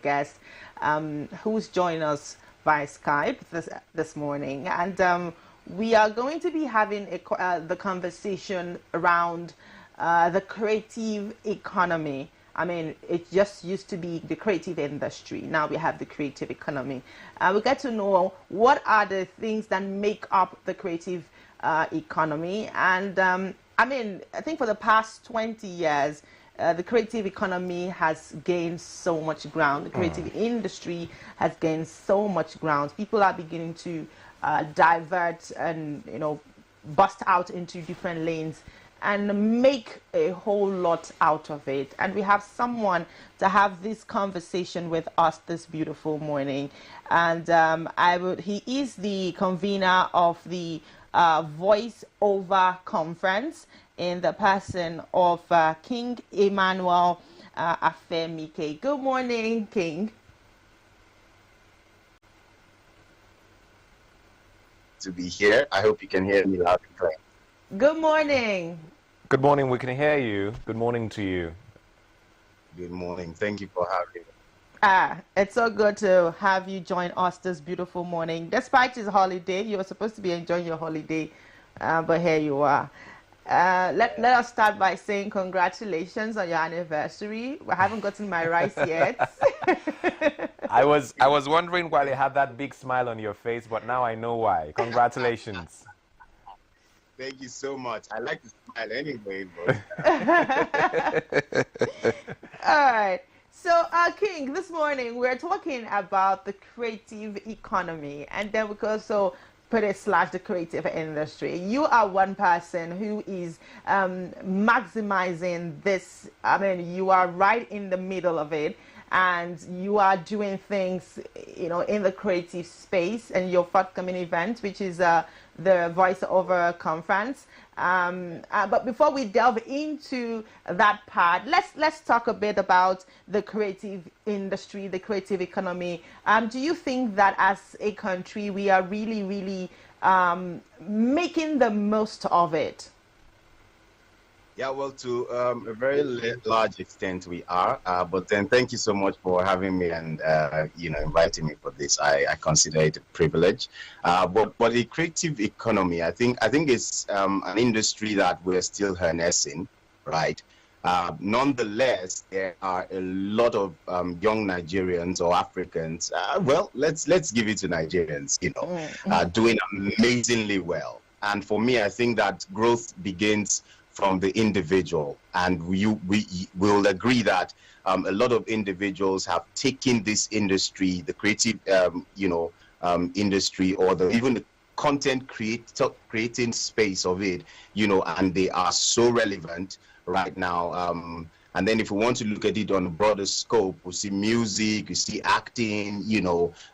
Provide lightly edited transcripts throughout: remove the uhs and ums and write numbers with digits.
Guest who's joined us via Skype this morning, and we are going to be having the conversation around the creative economy. I mean, it just used to be the creative industry. Now we have the creative economy. We get to know what are the things that make up the creative economy. And I mean, I think for the past 20 years, the creative economy has gained so much ground. The creative industry has gained so much ground. People are beginning to divert and, bust out into different lanes and make a whole lot out of it. And we have someone to have this conversation with us this beautiful morning. And he is the convener of the Voice Over Conference, in the person of King Emmanuel Afemike. Good morning, King. To be here. I hope you can hear me loud and clear. Good morning. Good morning. We can hear you. Good morning to you. Good morning. Thank you for having me. It's so good to have you join us this beautiful morning. Despite his holiday, you were supposed to be enjoying your holiday, but here you are. Let us start by saying congratulations on your anniversary. I haven't gotten my rice yet. I was wondering why you had that big smile on your face, but now I know why. Congratulations. Thank you so much. I like to smile anyway. But... All right. So, King, this morning we're talking about the creative economy, and then we could also put it / the creative industry. You are one person who is maximizing this. I mean, you are right in the middle of it, and you are doing things, in the creative space, and your forthcoming event, which is the Voice Over Conference. But before we delve into that part, let's talk a bit about the creative industry, the creative economy. Do you think that as a country we are really, really making the most of it? Yeah, well, to a very large extent we are. But then thank you so much for having me and inviting me for this. I consider it a privilege. But the creative economy, I think it's an industry that we're still harnessing, right? Nonetheless, there are a lot of young Nigerians or Africans. Let's give it to Nigerians, doing amazingly well. And for me, I think that growth begins from the individual, and we will agree that a lot of individuals have taken this industry, the creative industry, or even the content creating space of it, and they are so relevant right now. And then if we want to look at it on a broader scope, we see music, we see acting,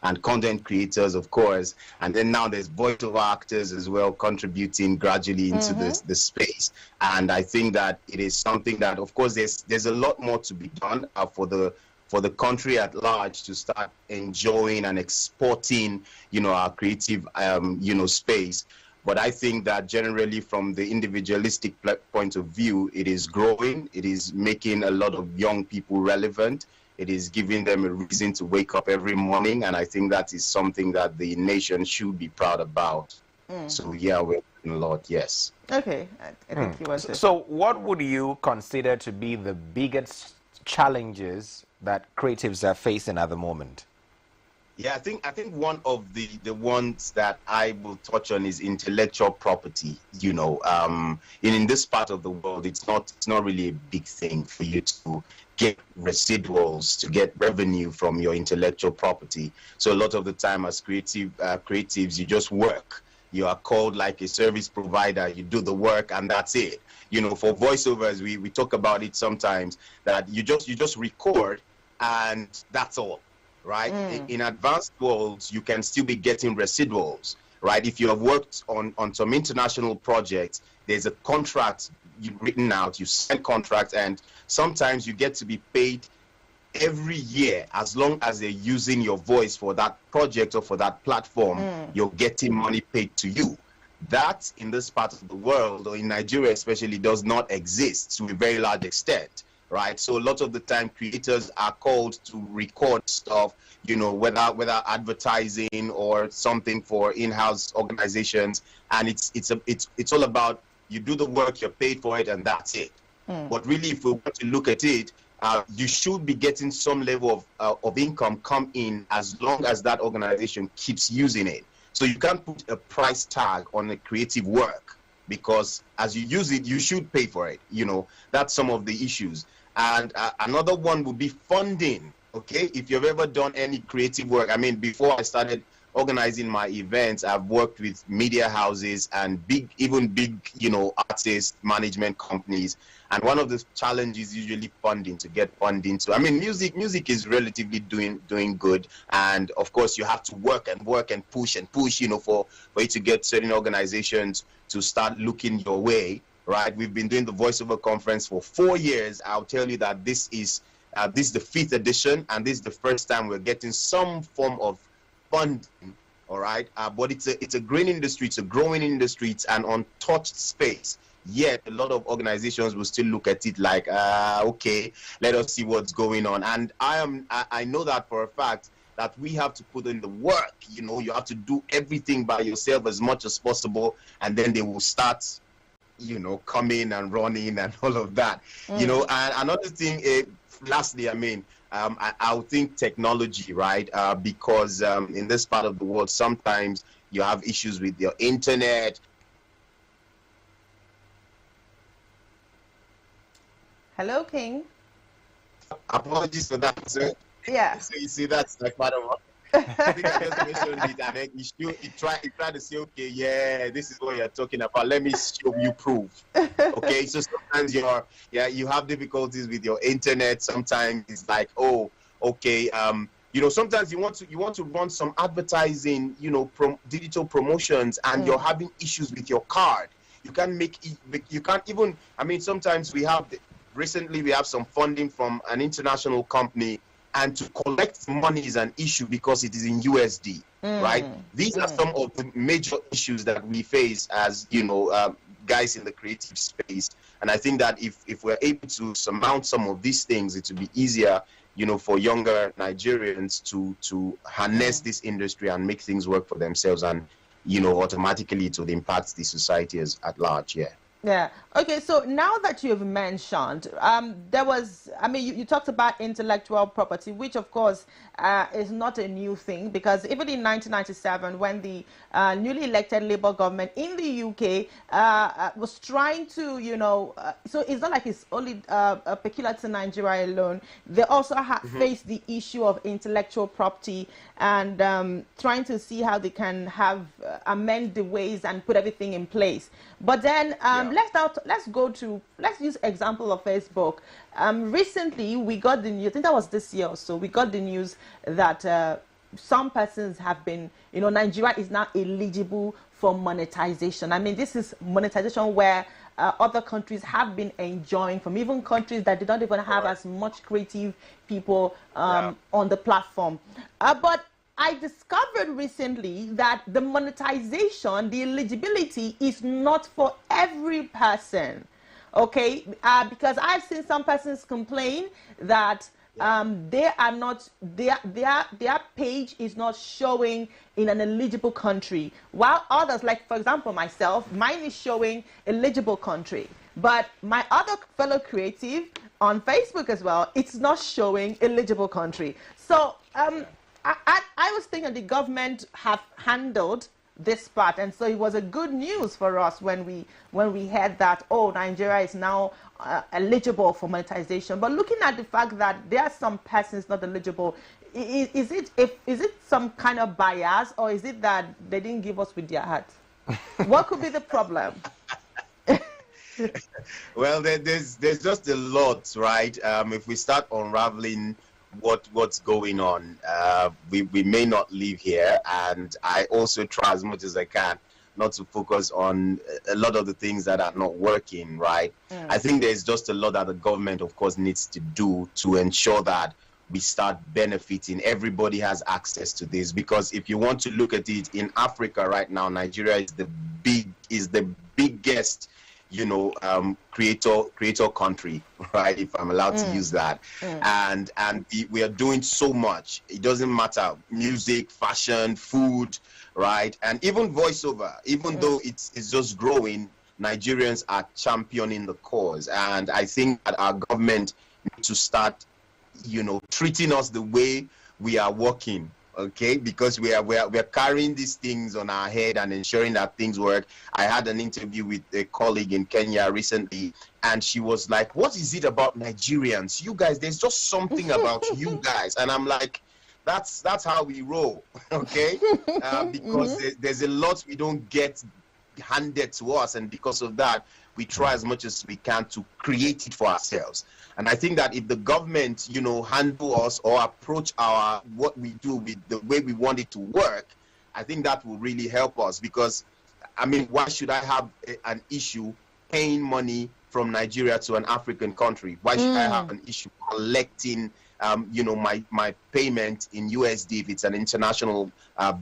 and content creators, of course. And then now there's voiceover actors as well, contributing gradually into the space. And I think that it is something that, of course, there's a lot more to be done for the country at large to start enjoying and exporting, our creative, space. But I think that generally from the individualistic point of view, it is growing. It is making a lot of young people relevant. It is giving them a reason to wake up every morning. And I think that is something that the nation should be proud about. So, yeah, we're doing a lot, yes. Okay. I think you want to. So what would you consider to be the biggest challenges that creatives are facing at the moment? Yeah, I think one of the ones that I will touch on is intellectual property. In this part of the world, it's not really a big thing for you to get residuals, to get revenue from your intellectual property. So a lot of the time as creatives, you just work. You are called like a service provider. You do the work and that's it. You know, for voiceovers, we talk about it sometimes that you just record and that's all, right? In advanced worlds, you can still be getting residuals, right? If you have worked on some international projects, there's a contract you've written out, you sign contracts, and sometimes you get to be paid every year as long as they're using your voice for that project or for that platform. You're getting money paid to you. That in this part of the world, or in Nigeria especially, does not exist to a very large extent, right? So a lot of the time creators are called to record stuff, you know, whether advertising or something for in-house organizations, and it's all about you do the work, you're paid for it, and that's it. But really, if we want to look at it, you should be getting some level of income come in as long as that organization keeps using it. So you can't put a price tag on a creative work, because as you use it, you should pay for it. You know, that's some of the issues. And another one would be funding. Okay, if you've ever done any creative work, I mean, before I started organizing my events, I've worked with media houses and even big, you know, artist management companies. And one of the challenges is usually funding, to get funding. So, I mean, music is relatively doing good. And of course, you have to work and push, you know, for you to get certain organizations to start looking your way, right? We've been doing the voiceover conference for 4 years. I'll tell you that this is the 5th edition, and this is the first time we're getting some form of funding, all right? But it's a green industry, it's a growing industry, it's an untouched space. Yet a lot of organizations will still look at it like, okay, let us see what's going on. And I know that for a fact, that we have to put in the work. You know, you have to do everything by yourself as much as possible, and then they will start, you know, coming and running and all of that. You know, and another thing, lastly, I mean, I would think technology, right? Because in this part of the world, sometimes you have issues with your internet. Hello, King. Apologies for that, sir. Yeah. So you see, that's like part of what I think I just mentioned it, and then you try to say, okay, yeah, this is what you're talking about. Let me show you proof. Okay, so sometimes you have difficulties with your internet. Sometimes it's like, oh, okay, you know, sometimes you want to run some advertising, you know, digital promotions, and you're having issues with your card. You can't even. I mean, sometimes recently we have some funding from an international company, and to collect money is an issue because it is in USD, right? These are some of the major issues that we face as, you know, guys in the creative space. And I think that if we're able to surmount some of these things, it will be easier, you know, for younger Nigerians to harness this industry and make things work for themselves, and, you know, automatically it would impact the society at large. Yeah. Okay. So now that you've mentioned, there was, I mean, you talked about intellectual property, which of course is not a new thing, because even in 1997, when the newly elected Labour government in the UK was trying to, you know, so it's not like it's only peculiar to Nigeria alone. They also faced the issue of intellectual property, and trying to see how they can amend the ways and put everything in place. But then let's use example of Facebook. Recently we got the news, I think that was this year or so, we got the news that some persons have been, you know, Nigeria is now eligible for monetization. I mean, this is monetization where other countries have been enjoying from, even countries that did not even have as much creative people on the platform. But I discovered recently that the monetization, the eligibility is not for every person, okay? Because I've seen some persons complain that they are not, their page is not showing in an eligible country, while others, like for example myself, mine is showing eligible country, but my other fellow creative on Facebook as well, it's not showing eligible country. So I was thinking the government have handled this part, and so it was a good news for us when we heard that, oh, Nigeria is now eligible for monetization. But looking at the fact that there are some persons not eligible, is it some kind of bias, or is it that they didn't give us with their hearts? What could be the problem? Well, there's just a lot, right? If we start unraveling what's going on, we may not live here, and I also try as much as I can not to focus on a lot of the things that are not working, right? I think there's just a lot that the government, of course, needs to do to ensure that we start benefiting. Everybody has access to this, because if you want to look at it, in Africa right now, Nigeria is the biggest, creator country, right? If I'm allowed to use that. And we are doing so much. It doesn't matter, music, fashion, food, right? And even voiceover, even though it's just growing, Nigerians are championing the cause. And I think that our government needs to start, treating us the way we are working. Okay, because we are carrying these things on our head and ensuring that things work. I had an interview with a colleague in Kenya recently, and she was like, "What is it about Nigerians? You guys, there's just something about you guys." And I'm like, "That's how we roll, okay?" Because there's a lot we don't get handed to us, and because of that, we try as much as we can to create it for ourselves. And I think that if the government, handle us or approach what we do with the way we want it to work, I think that will really help us. Because, I mean, why should I have an issue paying money from Nigeria to an African country? Why should I have an issue collecting, my payment in USD if it's an international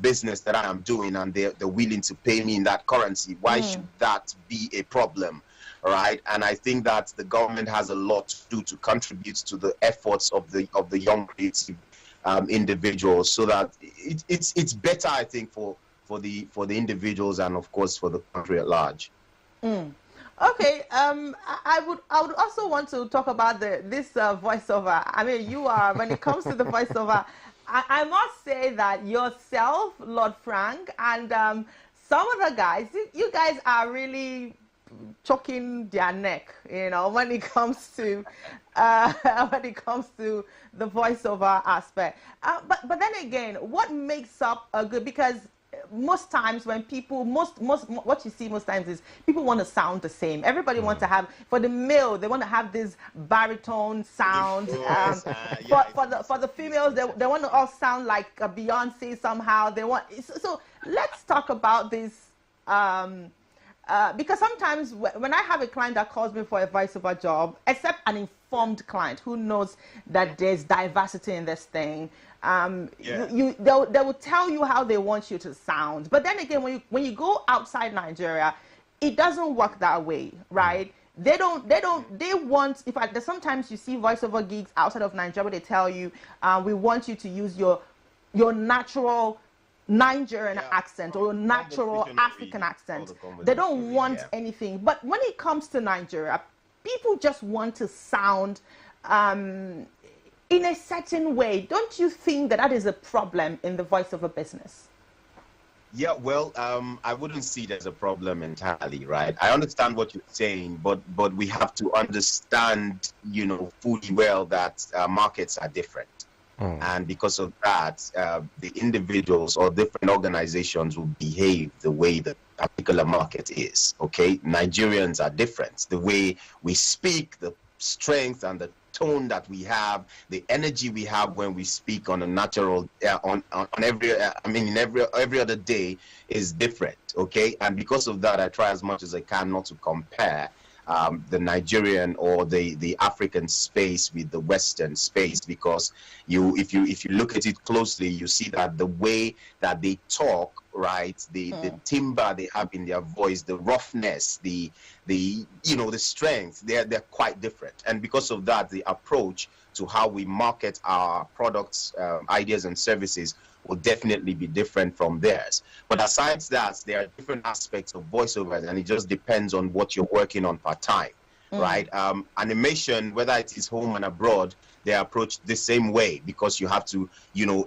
business that I am doing and they're willing to pay me in that currency? Why should that be a problem? Right, and I think that the government has a lot to do to contribute to the efforts of the young creative individuals, so that it's better, I think, for the individuals and of course for the country at large. Okay, I would also want to talk about this voiceover. I mean, you are, when it comes to the voiceover, I must say that yourself, Lord Frank, and some of the guys, you guys are really choking their neck, when it comes to the voiceover aspect. But then again, what makes up a good? Because most times when people, what you see most times is people want to sound the same. Everybody wants to have, for the male, they want to have this baritone sound. For the females, they want to all sound like a Beyonce somehow. They want. So let's talk about this. Because sometimes when I have a client that calls me for a voiceover job, except an informed client who knows that there's diversity in this thing, they will tell you how they want you to sound. But then again, when you go outside Nigeria, it doesn't work that way, right? They want, in fact, sometimes you see voiceover gigs outside of Nigeria where they tell you, we want you to use your natural Nigerian accent or natural African accent. They don't want anything. But when it comes to Nigeria, people just want to sound in a certain way. Don't you think that is a problem in the voiceover business? Yeah, well, I wouldn't see it as a problem entirely, right? I understand what you're saying, but we have to understand, fully well that markets are different. And because of that, the individuals or different organizations will behave the way the particular market is. Okay, Nigerians are different. The way we speak, the strength and the tone that we have, the energy we have when we speak on a natural, on every other day is different. Okay, and because of that, I try as much as I can not to compare the Nigerian or the African space with the Western space, because if you look at it closely, you see that the way that they talk, right, the timbre they have in their voice, the roughness, the strength, they're quite different. And because of that, the approach to how we market our products, ideas and services will definitely be different from theirs. But aside that, there are different aspects of voiceovers, and it just depends on what you're working on part time, right? Animation, whether it is home and abroad, they approach the same way, because you have to,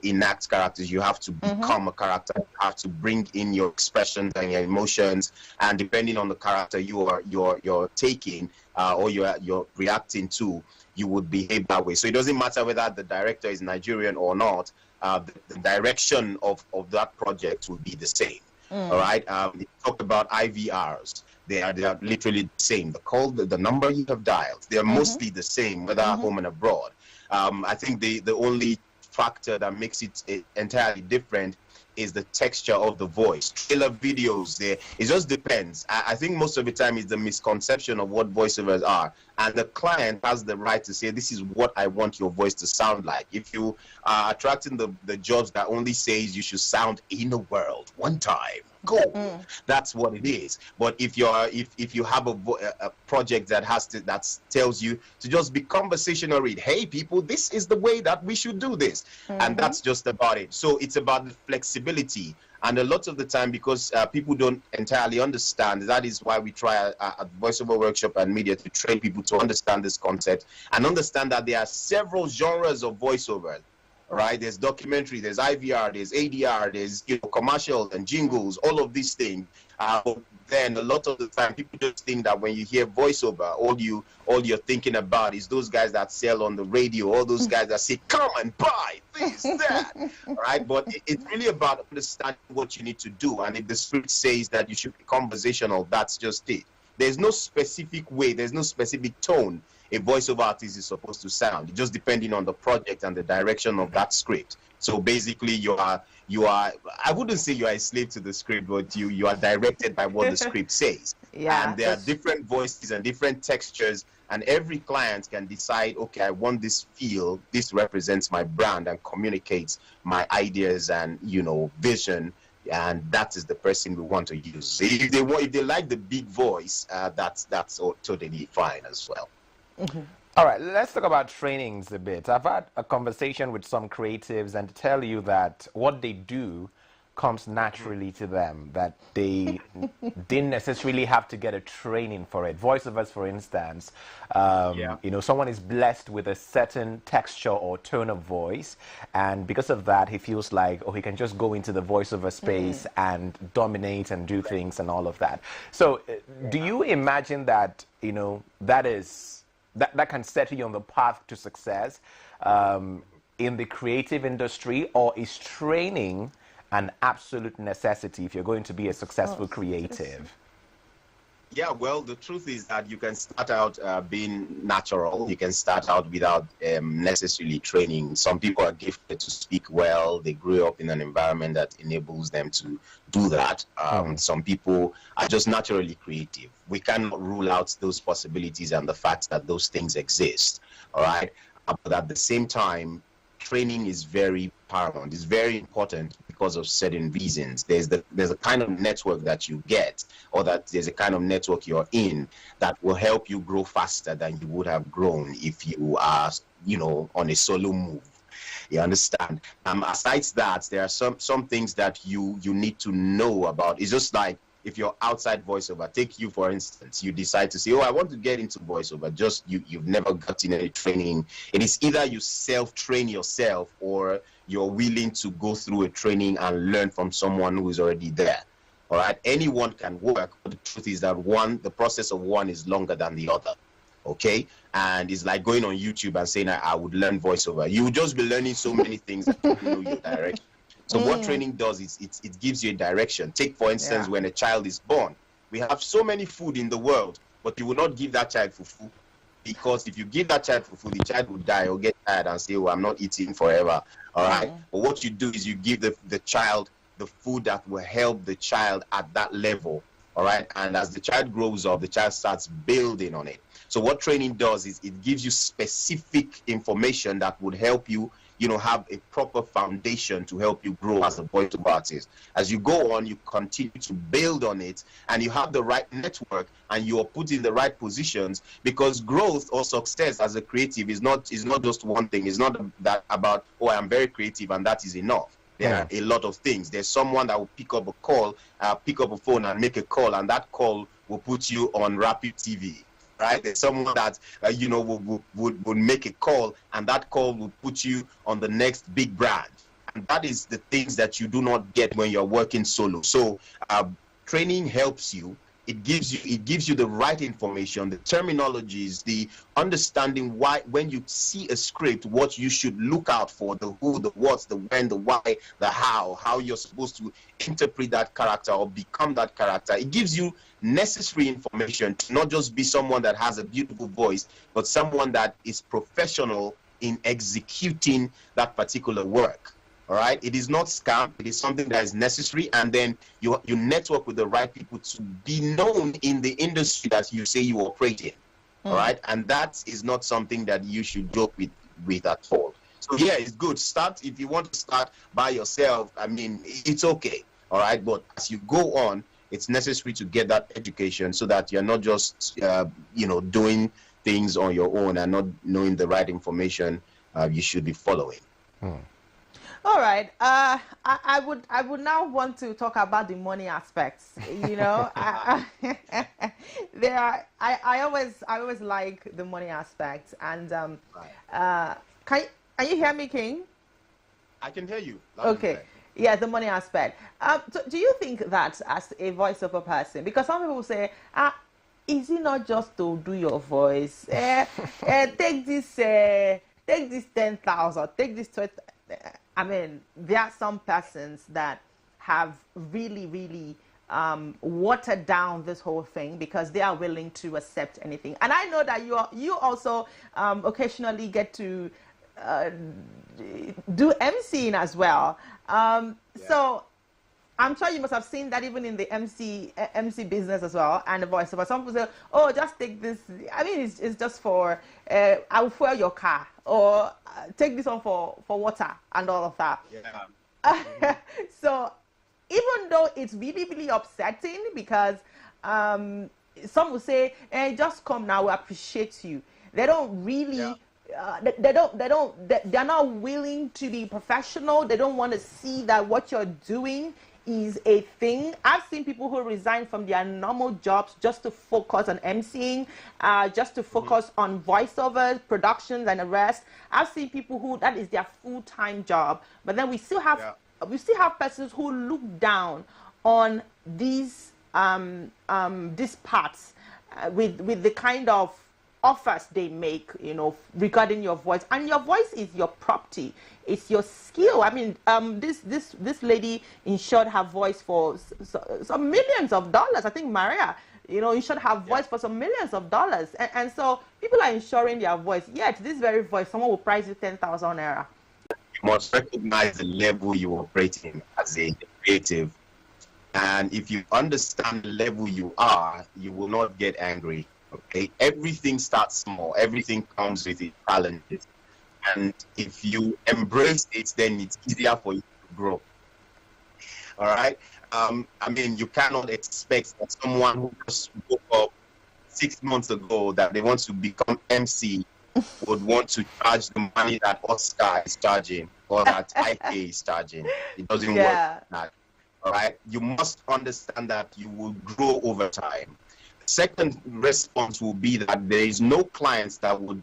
enact characters, you have to become a character, you have to bring in your expressions and your emotions, and depending on the character you're taking or you're reacting to, you would behave that way. So it doesn't matter whether the director is Nigerian or not. The direction of that project will be the same. All right. They talked about IVRs. They are literally the same. The call, the number you have dialed, they are mostly the same, whether at home and abroad. I think the only factor that makes it entirely different is the texture of the voice. Trailer videos, there, it just depends. I think most of the time is the misconception of what voiceovers are, and the client has the right to say, this is what I want your voice to sound like. If you are attracting the jobs that only says you should sound in the world one time, go. That's what it is. But if you're if you have a project that that tells you to just be conversational, read, hey people, this is the way that we should do this, and that's just about it. So it's about the flexibility, and a lot of the time, because people don't entirely understand, that is why we try at voiceover workshop and media to train people to understand this concept and understand that there are several genres of voiceover. Right, there's documentary, there's IVR, there's ADR, there's commercial and jingles, all of these things. Then a lot of the time, people just think that when you hear voiceover, all you're thinking about is those guys that sell on the radio, all those guys that say, "Come and buy this, that." Right, but it's really about understanding what you need to do, and if the script says that you should be conversational, that's just it. There's no specific way, there's no specific tone a voiceover artist is supposed to sound, just depending on the project and the direction of that script. So basically you are I wouldn't say you are a slave to the script, but you are directed by what the script says. Yeah, and there are different voices and different textures, and every client can decide, okay, I want this feel, this represents my brand and communicates my ideas and vision, and that is the person we want to use. If they like the big voice, that's totally fine as well. All right, let's talk about trainings a bit. I've had a conversation with some creatives and tell you that what they do comes naturally to them, that they didn't necessarily have to get a training for it. Voiceovers, for instance, someone is blessed with a certain texture or tone of voice, and because of that, he feels like, he can just go into the voiceover space and dominate and do things and all of that. So do you imagine that, that can set you on the path to success in the creative industry, or is training an absolute necessity if you're going to be a successful creative? Yeah, well, the truth is that you can start out being natural. You can start out without necessarily training. Some people are gifted to speak well. They grew up in an environment that enables them to do that. Some people are just naturally creative. We cannot rule out those possibilities and the fact that those things exist, all right? But at the same time, training is very paramount. It's very important because of certain reasons. There's a kind of network that you get, or that there's a kind of network you're in that will help you grow faster than you would have grown if you are, on a solo move. You understand? Aside that, there are some things that you need to know about. It's just like, if you're outside voiceover, take you for instance, you decide to say, I want to get into voiceover, just you've never gotten any training. It is either you self-train yourself, or you're willing to go through a training and learn from someone who is already there. All right, anyone can work, but the truth is that the process of one is longer than the other. Okay, and it's like going on YouTube and saying I would learn voiceover. You will just be learning so many things that you don't know your direction. So what training does is it gives you a direction. Take, for instance, when a child is born. We have so many food in the world, but you will not give that child fufu, because if you give that child fufu, the child will die or get tired and say, I'm not eating forever. All right. But what you do is you give the child the food that will help the child at that level. All right. And as the child grows up, the child starts building on it. So what training does is it gives you specific information that would help you, have a proper foundation to help you grow as a voiceover artist. As you go on, you continue to build on it, and you have the right network, and you are put in the right positions, because growth or success as a creative is not just one thing. It's not that about, I'm very creative and that is enough. There are a lot of things. There's someone that will pick up a phone and make a call, and that call will put you on Rapid TV. Right? There's someone that would make a call, and that call will put you on the next big brand. And that is the things that you do not get when you're working solo. So training helps you it gives you the right information, the terminologies, the understanding why when you see a script, what you should look out for, the who, the what, the when, the why, the how you're supposed to interpret that character or become that character. It gives you necessary information to not just be someone that has a beautiful voice, but someone that is professional in executing that particular work. All right, it is not scam. It is something that is necessary, and then you network with the right people to be known in the industry that you say you operate in. All right, and that is not something that you should joke with at all. So yeah, it's good. Start if you want to start by yourself. I mean, it's okay. All right, but as you go on, it's necessary to get that education so that you're not just doing things on your own and not knowing the right information you should be following. All right. I would now want to talk about the money aspects. You know, I always like the money aspects. And can you hear me, King? I can hear you. Okay. Yeah, the money aspect. So do you think that as a voiceover person, because some people say, is it not just to do your voice? Take this 10,000, take this 20. I mean, there are some persons that have really watered down this whole thing because they are willing to accept anything. And I know that you also occasionally get to do MCing as well. So I'm sure you must have seen that even in the MC business as well, and the voiceover. Some people say, "Oh, just take this." I mean, it's just for I will fuel your car, or take this one for water and all of that. Yeah. So even though it's really upsetting because some will say, "Hey, just come now. We appreciate you." They don't really. Yeah. They're not willing to be professional. They don't want to see that what you're doing is a thing. I've seen people who resign from their normal jobs just to focus on MCing, just to focus on voiceovers, productions, and the rest. I've seen people who that is their full-time job, but then we still have persons who look down on these parts with the kind of offers they make, you know, regarding your voice. And your voice is your property. It's your skill. I mean, this lady insured her voice for some millions of dollars. I think Maria, you know, insured her voice for some millions of dollars. And so people are insuring their voice. Yet this very voice, someone will price you 10,000 naira. You must recognize the level you operate in as a creative. And if you understand the level you are, you will not get angry. Okay, everything starts small. Everything comes with its challenges, and if you embrace it, then it's easier for you to grow. All right. I mean, you cannot expect that someone who just woke up 6 months ago that they want to become MC would want to charge the money that Oscar is charging or that IK is charging. It doesn't work like that. All right. You must understand that you will grow over time. Second response will be that there is no clients that would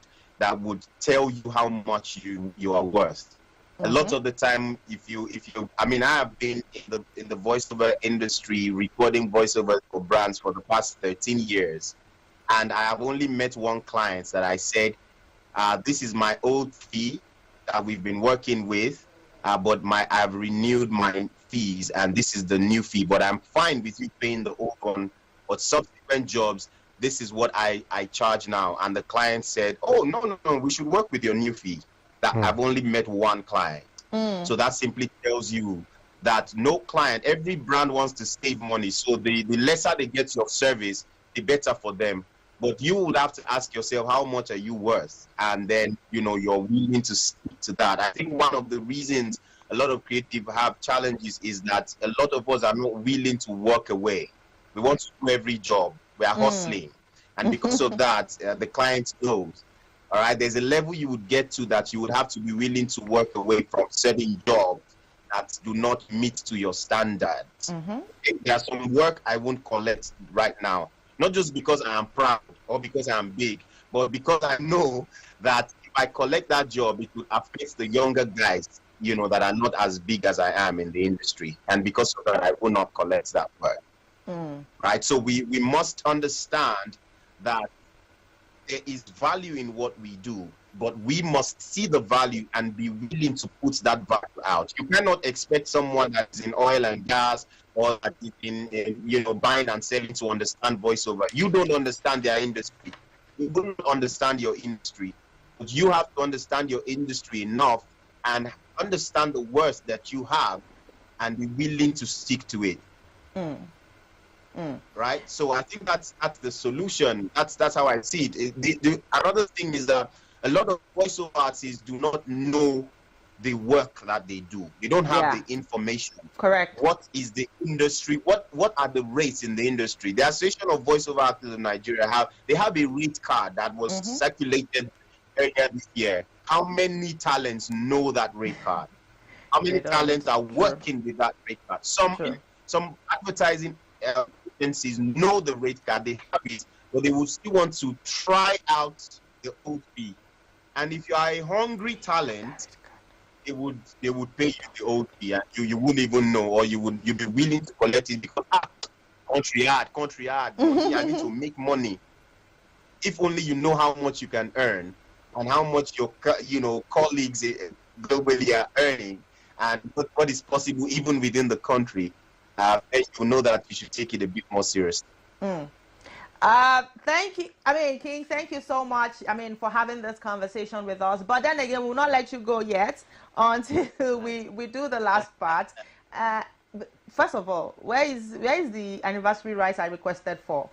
tell you how much you are worth. A lot of the time, I mean, I have been in the voiceover industry, recording voiceovers for brands for the past 13 years, and I have only met one client that I said, this is my old fee that we've been working with, but I've renewed my fees, and this is the new fee. But I'm fine with you paying the old one. But subsequent jobs, this is what I charge now. And the client said, oh, no, we should work with your new fee. That I've only met one client. So that simply tells you that no client, every brand wants to save money. So the lesser they get your service, the better for them. But you would have to ask yourself, how much are you worth? And then, you know, you're willing to stick to that. I think one of the reasons a lot of creative have challenges is that a lot of us are not willing to walk away. We want to do every job. We are hustling. And because of that, the client knows. All right, there's a level you would get to that you would have to be willing to work away from certain jobs that do not meet to your standards. There's some work I won't collect right now. Not just because I am proud or because I am big, but because I know that if I collect that job, it will affect the younger guys, you know, that are not as big as I am in the industry. And because of that, I will not collect that work. right? So we must understand that there is value in what we do, but we must see the value and be willing to put that value out. You cannot expect someone that's in oil and gas or that is in buying and selling to understand voiceover. You don't understand their industry. You don't understand your industry. But you have to understand your industry enough and understand the worth that you have and be willing to stick to it. Right? So I think that's the solution. That's how I see it. Another thing is that a lot of voiceover artists do not know the work that they do. They don't have the information. Correct. What is the industry? What are the rates in the industry? The Association of Voiceover Artists in Nigeria have a rate card that was circulated earlier this year. How many talents know that rate card? How many talents are working with that rate card? Some advertising agencies know the rate card, they have it, but they would still want to try out the old fee. And if you are a hungry talent, they would pay you the old fee, and you wouldn't even know, or you'd be willing to collect it because country hard, I need to make money. If only you know how much you can earn and how much your colleagues globally are earning, and what is possible even within the country, you know that you should take it a bit more seriously. Thank you. King, thank you so much. For having this conversation with us. But then again, we'll not let you go yet until we do the last part. First of all, where is the anniversary rice I requested for?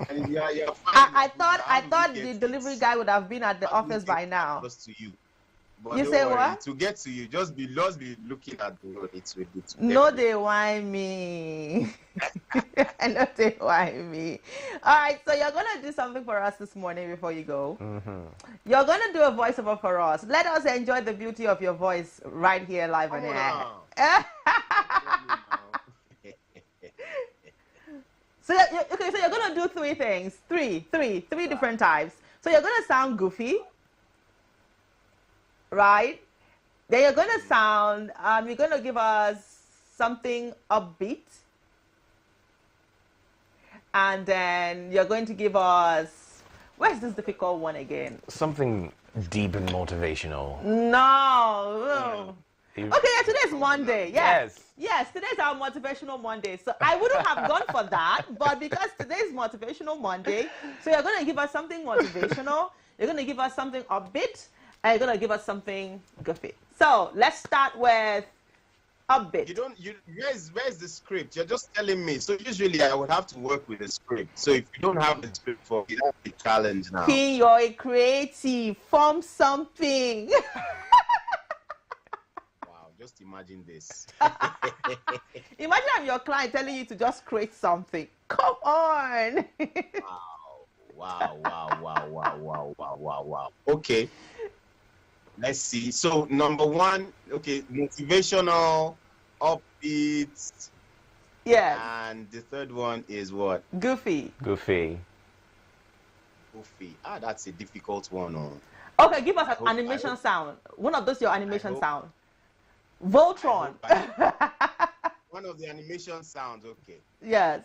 I thought the delivery guy would have been at the office by now. To you. But you say what? To get to you, just be looking at the road. It's with it. No, they whine me. No, they whine me. All right, so you're gonna do something for us this morning before you go. You're gonna do a voiceover for us. Let us enjoy the beauty of your voice right here, live on air. So you're gonna do three things, three different types. So you're gonna sound goofy. Right? Then you're going to sound, you're going to give us something upbeat. And then you're going to give us, where's this difficult one again? Something deep and motivational. No. Okay, yeah, today's Monday. Yes. Yes, today's our motivational Monday. So I wouldn't have gone for that, but because today's motivational Monday, so you're going to give us something motivational, you're going to give us something upbeat, and you're going to give us something goofy. So let's start with upbeat. Where's the script? You're just telling me. So usually I would have to work with the script. So if you don't have the script for me, that's the challenge now. King, you're a creative. Form something. Wow, just imagine this. Imagine I'm your client telling you to just create something. Come on. Wow. Okay. Let's see. So number one, okay, motivational, upbeat. Yes. And the third one is what? Goofy. That's a difficult one. Okay, give us an animation sound. One of those your animation sound. Voltron. One of the animation sounds, okay. Yes.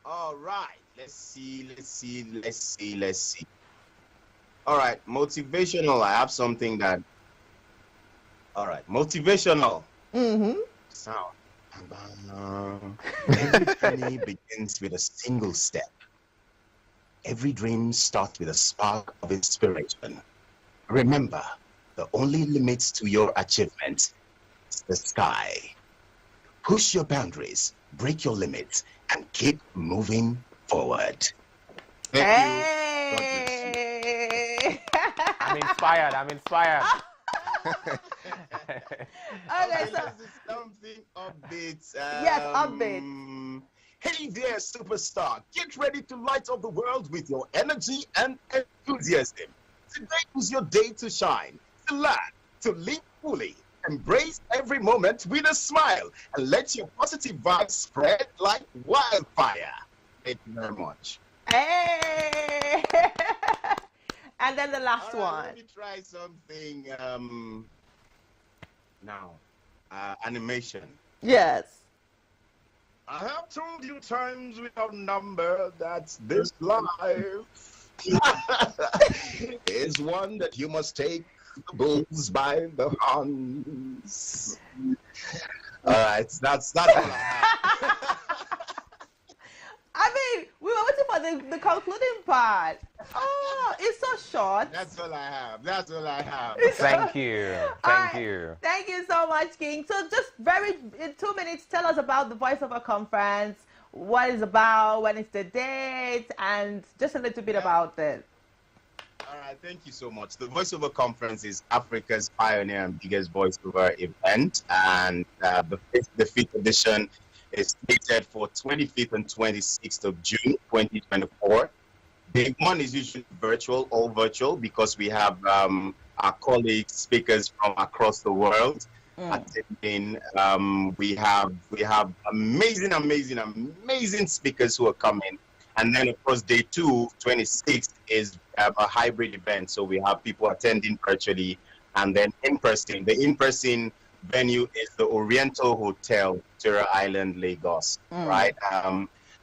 All right. Let's see. All right, motivational. I have something that. All right, motivational. Sound. Every journey begins with a single step. Every dream starts with a spark of inspiration. Remember, the only limits to your achievement is the sky. Push your boundaries, break your limits, and keep moving forward. Thank you. I'm inspired. Okay, so this is something upbeat. Yes, upbeat. Hey there, superstar. Get ready to light up the world with your energy and enthusiasm. Today is your day to shine, to learn, to live fully. Embrace every moment with a smile and let your positive vibes spread like wildfire. Thank you very much. Hey! And then the last one. Let me try something now. Animation. Yes. I have told you times without number that this life is one that you must take the bulls by the horns. All right, that's all I have. I mean, we were waiting for the concluding part. Oh, it's so short. That's all I have. That's all I have. Thank you. All Thank right. you. Thank you so much, King. So just in 2 minutes, tell us about the voiceover conference, what it's about, when it's the date, and just a little bit about it. All right, thank you so much. The voiceover conference is Africa's pioneer and biggest voiceover event, and the fifth edition is slated for 25th and 26th of June 2024. The one is usually virtual, all virtual, because we have our colleagues, speakers from across the world attending. We have amazing speakers who are coming. And then, of course, day 2, 26th, is a hybrid event. So we have people attending virtually and then in person. The in-person venue is the Oriental Hotel, Victoria Island, Lagos, right?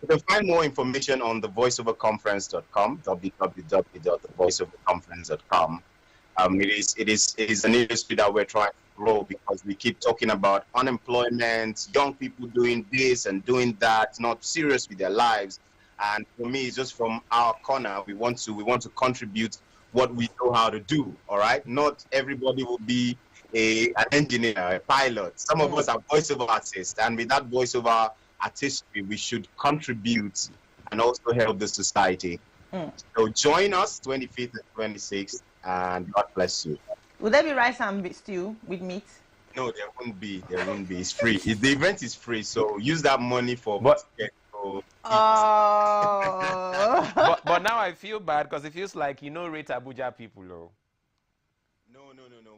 You can find more information on thevoiceoverconference.com, www.thevoiceoverconference.com. It is an industry that we're trying to grow because we keep talking about unemployment, young people doing this and doing that, not serious with their lives. And for me, it's just from our corner, we want to contribute what we know how to do. All right, not everybody will be an engineer, a pilot. Some of us are voiceover artists, and with that voiceover artistry, we should contribute and also help the society. So join us 25th and 26th, and God bless you. Will there be rice and stew with meat? No, there won't be. There won't be. It's free. The event is free, so use that money for. Oh. but now I feel bad because it feels like rate Abuja people, though. No.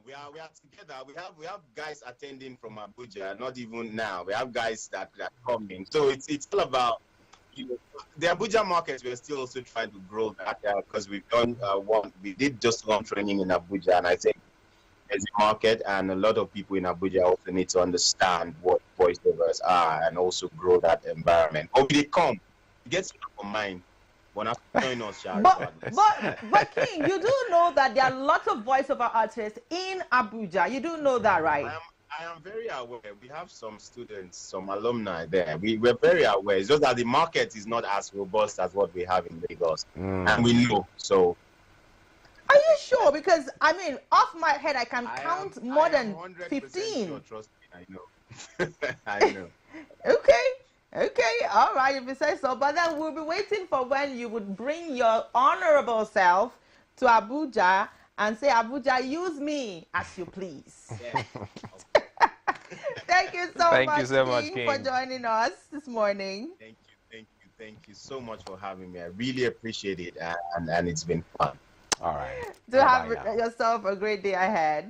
We are together. We have guys attending from Abuja. Not even now. We have guys that are coming. So it's all about the Abuja market. We're still also trying to grow that because we've done we did just one training in Abuja, and I think there's a market, and a lot of people in Abuja also need to understand what voiceovers are and also grow that environment. Or they come, it gets in our mind. When I'm join us, but King, you do know that there are lots of voiceover artists in Abuja. You do know that, right? I am very aware. We have some students, some alumni there. We're very aware. It's just that the market is not as robust as what we have in Lagos, and we know. So, are you sure? Because I mean, off my head, I can count more than 15. Sure, trust me, I know. I know. Okay, all right, if you say so. But then we'll be waiting for when you would bring your honorable self to Abuja and say, Abuja, use me as you please. Yeah. Thank you so much, King, for joining us this morning. Thank you so much for having me. I really appreciate it, and it's been fun. All right. To have yourself a great day ahead.